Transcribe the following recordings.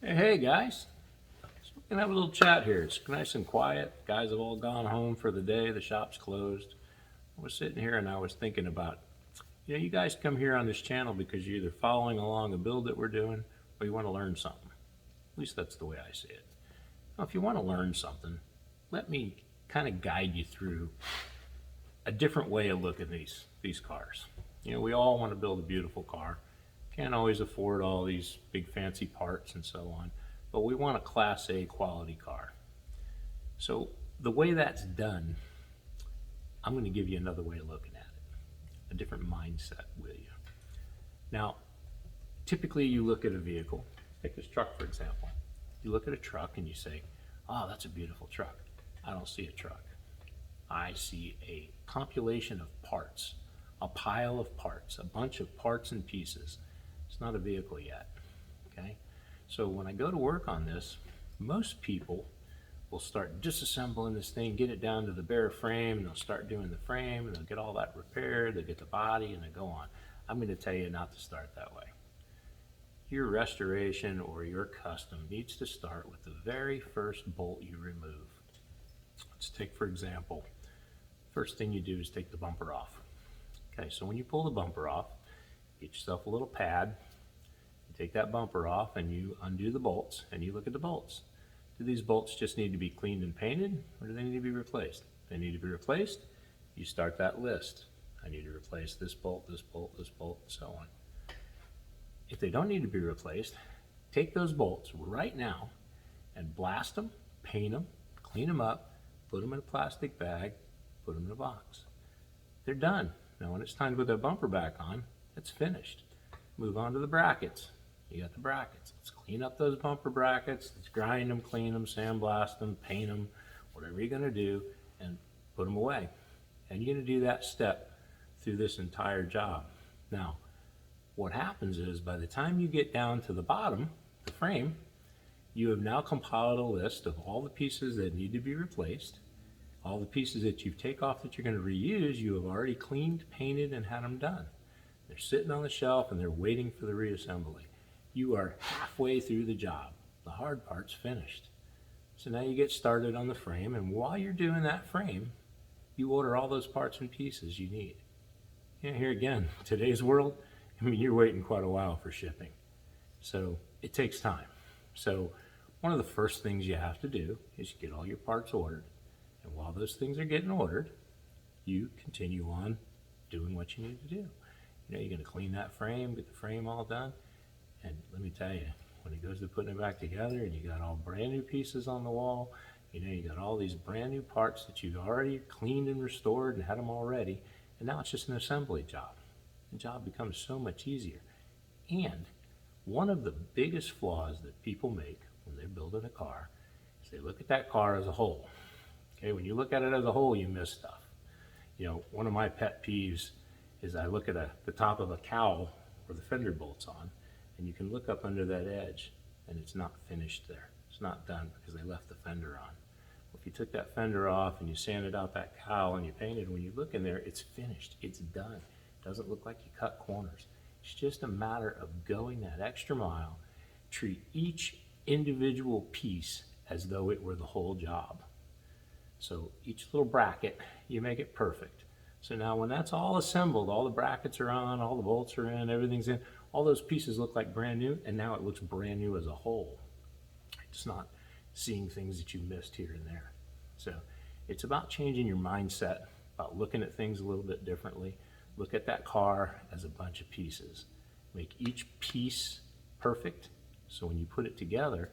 Hey guys, so we can have a little chat here. It's nice and quiet. Guys have all gone home for the day. The shop's closed. I was sitting here and I was thinking about, you guys come here on this channel because you're either following along a build that we're doing or you want to learn something. At least that's the way I see it. Now, if you want to learn something, let me kind of guide you through a different way of looking at these cars. We all want to build a beautiful car. Can't always afford all these big fancy parts and so on, but we want a Class A quality car. So the way that's done, I'm going to give you another way of looking at it, a different mindset with you. Now, typically you look at a vehicle, take this truck for example. You look at a truck and you say, oh, that's a beautiful truck. I don't see a truck. I see a compilation of parts, a pile of parts, a bunch of parts and pieces. It's not a vehicle yet, okay? So when I go to work on this, most people will start disassembling this thing, get it down to the bare frame, and they'll start doing the frame, and they'll get all that repaired, they'll get the body, and they go on. I'm going to tell you not to start that way. Your restoration or your custom needs to start with the very first bolt you remove. Let's take, for example, first thing you do is take the bumper off. Okay, so when you pull the bumper off, get yourself a little pad, you take that bumper off and you undo the bolts and you look at the bolts. Do these bolts just need to be cleaned and painted, or do they need to be replaced? If they need to be replaced, you start that list. I need to replace this bolt, this bolt, this bolt, and so on. If they don't need to be replaced, take those bolts right now and blast them, paint them, clean them up, put them in a plastic bag, put them in a box. They're done. Now when it's time to put that bumper back on, it's finished. Move on to the brackets. You got the brackets. Let's clean up those bumper brackets. Let's grind them, clean them, sandblast them, paint them, whatever you're going to do, and put them away. And you're going to do that step through this entire job. Now, what happens is by the time you get down to the bottom, the frame, you have now compiled a list of all the pieces that need to be replaced. All the pieces that you take off that you're going to reuse, you have already cleaned, painted, and had them done. They're sitting on the shelf and they're waiting for the reassembly. You are halfway through the job. The hard part's finished. So now you get started on the frame, and while you're doing that frame, you order all those parts and pieces you need. Here again, today's world, you're waiting quite a while for shipping. So it takes time. So one of the first things you have to do is get all your parts ordered. And while those things are getting ordered, you continue on doing what you need to do. You're going to clean that frame, get the frame all done, and let me tell you, when it goes to putting it back together and you got all brand new pieces on the wall, you got all these brand new parts that you've already cleaned and restored and had them all ready, and now it's just an assembly job. The job becomes so much easier. And one of the biggest flaws that people make when they're building a car is they look at that car as a whole. Okay, when you look at it as a whole, you miss stuff. One of my pet peeves is I look at the top of a cowl where the fender bolt's on, and you can look up under that edge and it's not finished there. It's not done because they left the fender on. Well, if you took that fender off and you sanded out that cowl and you painted, when you look in there, it's finished, it's done. It doesn't look like you cut corners. It's just a matter of going that extra mile, treat each individual piece as though it were the whole job. So each little bracket, you make it perfect. So now when that's all assembled, all the brackets are on, all the bolts are in, everything's in, all those pieces look like brand new, and now it looks brand new as a whole. It's not seeing things that you missed here and there. So it's about changing your mindset, about looking at things a little bit differently. Look at that car as a bunch of pieces. Make each piece perfect, so when you put it together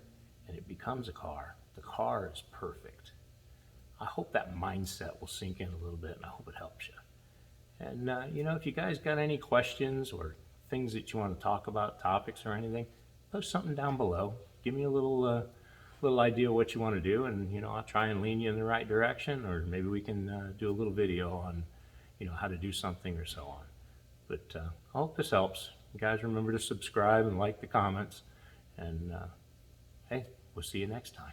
and it becomes a car, the car is perfect. I hope that mindset will sink in a little bit, and I hope it helps you. And if you guys got any questions or things that you want to talk about, topics or anything, post something down below. Give me a little idea of what you want to do, and I'll try and lean you in the right direction, or maybe we can do a little video on how to do something or so on. But I hope this helps. You guys remember to subscribe and like the comments, and hey, we'll see you next time.